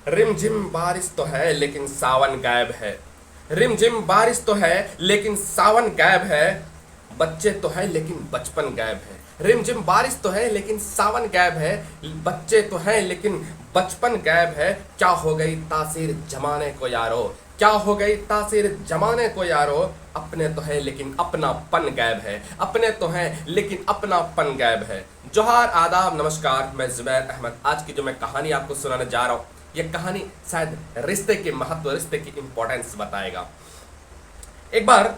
रिमझिम बारिश तो है लेकिन सावन गायब है। रिमझिम बारिश तो है लेकिन सावन गायब है। बच्चे तो है लेकिन बचपन गायब है। रिमझिम बारिश तो है लेकिन सावन गायब है। बच्चे तो हैं लेकिन बचपन गायब है। क्या हो गई तासीर जमाने को यारो। क्या हो गई तासीर जमाने को यारो। अपने तो है लेकिन अपनापन गायब है। अपने तो हैं लेकिन अपनापन गायब है। जोहार आदाब नमस्कार, मैं जुबैर अहमद। आज की जो मैं कहानी आपको सुनाने जा रहा हूँ, ये कहानी शायद रिश्ते के महत्व, रिश्ते की इंपॉर्टेंस बताएगा। एक बार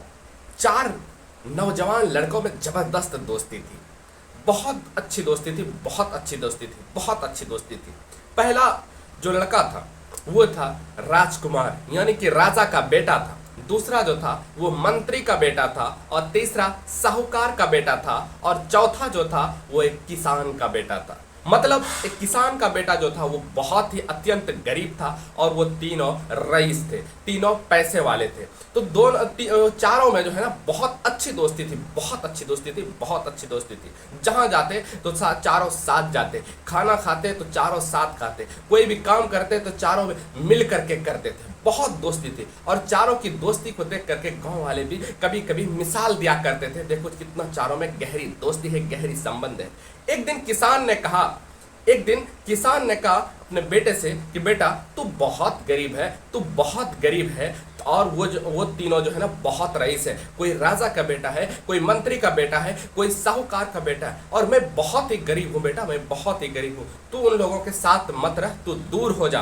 चार नौजवान लड़कों में जबरदस्त दोस्ती थी। बहुत अच्छी दोस्ती थी, बहुत अच्छी दोस्ती थी, बहुत अच्छी दोस्ती थी। पहला जो लड़का था वो था राजकुमार, यानी कि राजा का बेटा था। दूसरा जो था वो मंत्री का बेटा था, और तीसरा साहूकार का बेटा था, और चौथा जो था वो एक किसान का बेटा था। मतलब एक किसान का बेटा जो था वो बहुत ही अत्यंत गरीब था, और वो तीनों रईस थे, तीनों पैसे वाले थे। तो चारों में जो है ना बहुत अच्छी दोस्ती थी, बहुत अच्छी दोस्ती थी, बहुत अच्छी दोस्ती थी। जहां जाते तो चारों साथ जाते, खाना खाते तो चारों साथ खाते, कोई भी काम करते तो चारों में मिल करके करते थे। बहुत दोस्ती थी, और चारों की दोस्ती को देख करके गांव वाले भी कभी कभी मिसाल दिया करते थे, देखो कितना चारों में गहरी दोस्ती है, गहरी संबंध है। एक दिन किसान ने कहा अपने बेटे से कि बेटा तू बहुत गरीब है, तू बहुत गरीब है, और वो तीनों जो है ना बहुत रईस है। कोई राजा का बेटा है, कोई मंत्री का बेटा है, कोई साहूकार का बेटा है, और मैं बहुत ही गरीब हूँ बेटा, मैं बहुत ही गरीब हूँ। तू उन लोगों के साथ मत रह, तू दूर हो जा।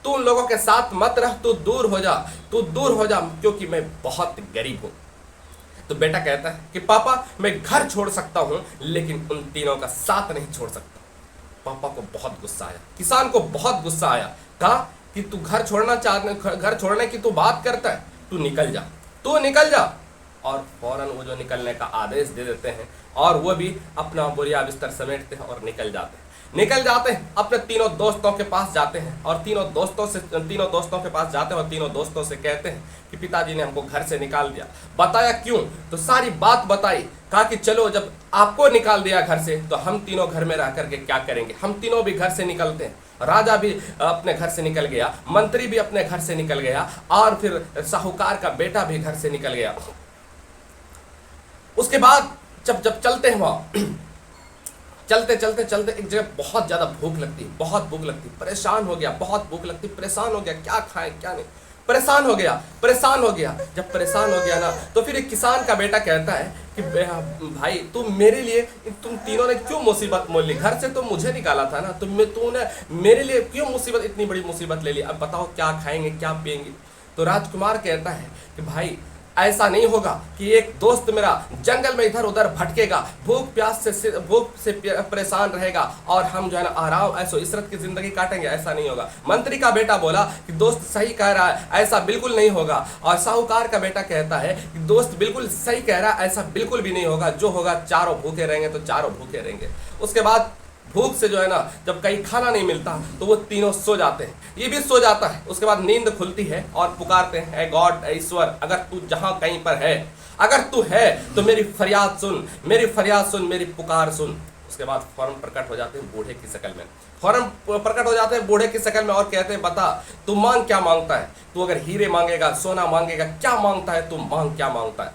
तू उन लोगों के साथ मत रह, तू दूर हो जा, तू दूर हो जा, क्योंकि मैं बहुत गरीब हूँ। तो बेटा कहता है कि पापा मैं घर छोड़ सकता हूँ, लेकिन उन तीनों का साथ नहीं छोड़ सकता। पापा को बहुत गुस्सा आया, किसान को बहुत गुस्सा आया। कहा कि तू घर छोड़ना चाहते, घर छोड़ने की तू बात करता है, तू निकल जा, तू निकल जा। और फौरन वो जो निकलने का आदेश दे देते हैं, और वो भी अपना बोरिया बिस्तर समेटते हैं और निकल जाते हैं। अपने तीनों दोस्तों के पास जाते हैं, और तीनों दोस्तों के पास जाते हैं, और तीनों दोस्तों से कहते हैं कि पिताजी ने हमको घर से निकाल दिया। बताया क्यों, तो सारी बात बताई। कहा कि चलो जब आपको निकाल दिया घर से, तो हम तीनों घर में रह करके क्या करेंगे। हम तीनों भी घर से निकलते हैं। राजा भी अपने घर से निकल गया, मंत्री भी अपने घर से निकल गया, और फिर साहूकार का बेटा भी घर से निकल गया। उसके बाद जब चलते हैं वहां, चलते चलते चलते एक जगह बहुत ज्यादा भूख लगती, बहुत भूख लगती, परेशान हो गया, बहुत भूख लगती, परेशान हो गया, क्या खाएं क्या नहीं, परेशान हो गया। जब परेशान हो गया ना, तो फिर एक किसान का बेटा कहता है कि भाई तुम तीनों ने क्यों मुसीबत मोल ली। घर से तो मुझे निकाला था ना, तूने मेरे लिए क्यों मुसीबत, इतनी बड़ी मुसीबत ले ली। अब बताओ क्या खाएंगे क्या पिएंगे। तो राजकुमार कहता है कि भाई ऐसा नहीं होगा कि एक दोस्त मेरा जंगल में इधर उधर भटकेगा, भूख से परेशान रहेगा, और हम जो है ना आराम ऐसो इशरत की जिंदगी काटेंगे। ऐसा नहीं होगा। मंत्री का बेटा बोला कि दोस्त सही कह रहा है, ऐसा बिल्कुल नहीं होगा। और साहूकार का बेटा कहता है कि दोस्त बिल्कुल सही कह रहा है, ऐसा बिल्कुल भी नहीं होगा। जो होगा चारों भूखे रहेंगे, तो चारों भूखे रहेंगे। उसके बाद भूख से जो है ना, जब कहीं खाना नहीं मिलता तो वो तीनों सो जाते हैं, ये भी सो जाता है। उसके बाद नींद खुलती है, और पुकारते हैं, ऐ गॉड, ईश्वर, अगर तू जहां कहीं पर है, अगर तू है तो मेरी फरियाद सुन, मेरी फरियाद सुन, मेरी पुकार सुन। उसके बाद फौरन प्रकट हो जाते हैं बूढ़े की शक्ल में, और कहते हैं बता तू मांग क्या मांगता है। तू अगर हीरे मांगेगा, सोना मांगेगा, क्या मांगता है, तू मांग क्या मांगता है।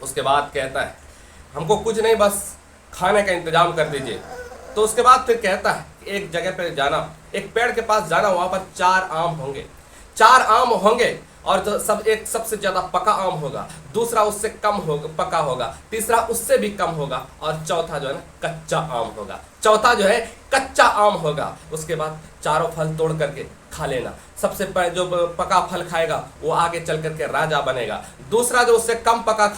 उसके बाद कहता है हमको कुछ नहीं, बस खाने का इंतजाम कर दीजिए। तो उसके बाद फिर कहता है एक जगह पर जाना, एक पेड़ के पास जाना, वहां पर 4 आम होंगे, और तो सबसे ज्यादा पका आम होगा, दूसरा उससे कम होगा, पका होगा, तीसरा उससे भी कम होगा, और चौथा जो है ना कच्चा आम होगा। उसके बाद चारों फल तोड़ करके खा लेना। सबसे पहले जो पका फल खाएगा वो आगे चल करके राजा बनेगा। दूसरा जो कम पका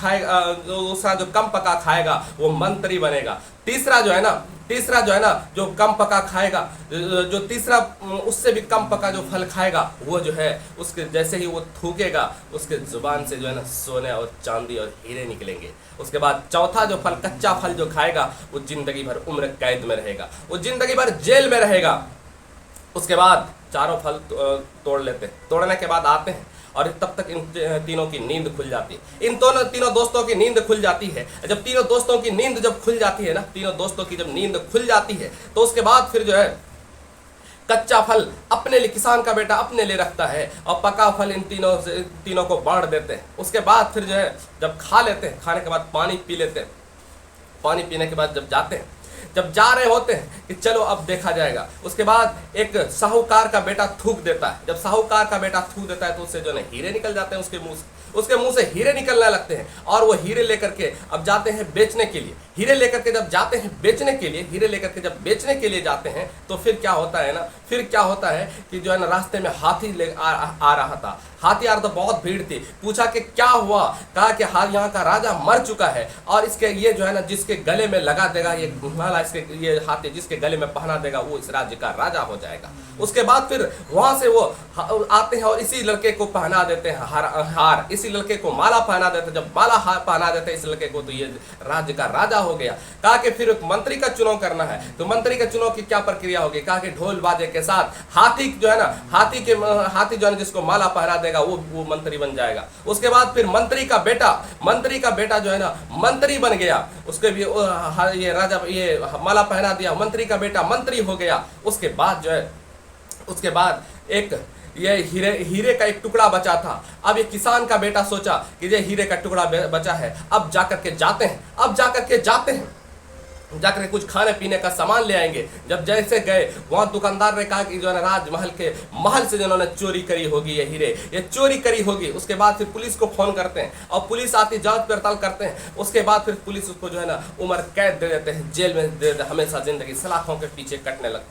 खाएगा वो मंत्री बनेगा। तीसरा जो है ना जो कम पका खाएगा, जो तीसरा उससे भी कम पका जो फल खाएगा, वो जो है उसके जैसे ही वो थूकेगा, उसके जुबान से जो है ना सोने और चांदी और हीरे निकलेंगे। उसके बाद चौथा जो फल, कच्चा फल जो खाएगा, वो जिंदगी भर उम्र कैद में रहेगा, वो जिंदगी भर जेल में रहेगा। उसके बाद चारों फल तोड़ने के बाद आते हैं, और तब तक इन तीनों की नींद खुल जाती है। तीनों दोस्तों की नींद खुल जाती है। जब तीनों दोस्तों की नींद जब खुल जाती है ना, तीनों दोस्तों की जब नींद खुल जाती है, तो उसके बाद फिर जो है कच्चा फल अपने लिए, किसान का बेटा अपने लिए रखता है, और पका फल इन तीनों को बांट देते हैं। उसके बाद फिर जो है जब खा लेते हैं, खाने के बाद पानी पी लेते हैं, पानी पीने के बाद जब जाते हैं, जब जा रहे होते हैं कि चलो अब देखा जाएगा, उसके बाद एक साहूकार का बेटा थूक देता है। जब साहूकार का बेटा थूक देता है तो उससे जो है हीरे निकल जाते हैं, उसके मुंह से हीरे निकलने लगते हैं, और वो हीरे लेकर के अब जाते हैं बेचने के लिए। हीरे लेकर के जब जाते हैं बेचने के लिए, हीरे लेकर के जब बेचने के लिए जाते हैं, तो फिर क्या होता है ना, फिर क्या होता है कि जो है ना रास्ते में हाथी आ रहा था। हाथी आ रहा, तो बहुत भीड़ थी। पूछा कि क्या हुआ? कहा कि हाँ, यहाँ का राजा मर चुका है, और इसके ये जो है ना जिसके गले में लगा देगा ये माला, इसके ये हाथी जिसके गले में पहना देगा वो इस राज्य का राजा हो जाएगा। उसके बाद फिर वहां से वो आते हैं और इसी लड़के को पहना देते हैं हार, इसी लड़के को माला पहना देते हैं। जब माला हार पहना देते हैं इस लड़के को, तो ये राज्य का राजा हो गया। कहा कि फिर एक मंत्री का चुनाव करना है, तो मंत्री के चुनाव की क्या प्रक्रिया होगी? कहा कि ढोल बाजे के साथ हाथी जो है ना, हाथी जो है जिसको माला पहना देगा वो मंत्री बन जाएगा। उसके बाद फिर मंत्री का बेटा जो है ना मंत्री बन गया, उसके भी ये राजा ये माला पहना दिया, मंत्री का बेटा मंत्री हो गया। उसके बाद जो है, उसके बाद एक ये हीरे का एक टुकड़ा बचा था। अब ये किसान का बेटा सोचा कि ये हीरे का टुकड़ा बचा है, अब जाकर के जाते हैं, जाकर के कुछ खाने पीने का सामान ले आएंगे। जब जैसे गए, वहां दुकानदार ने कहा कि जो है ना राजमहल के महल से जिन्होंने चोरी करी होगी ये हीरे, ये चोरी करी होगी। उसके बाद फिर पुलिस को फोन करते हैं, और पुलिस आती, जांच पड़ताल करते हैं। उसके बाद फिर पुलिस उसको जो है ना उम्र कैद दे देते हैं, जेल में दे देते हैं, हमेशा जिंदगी सलाखों के पीछे कटने लगती है।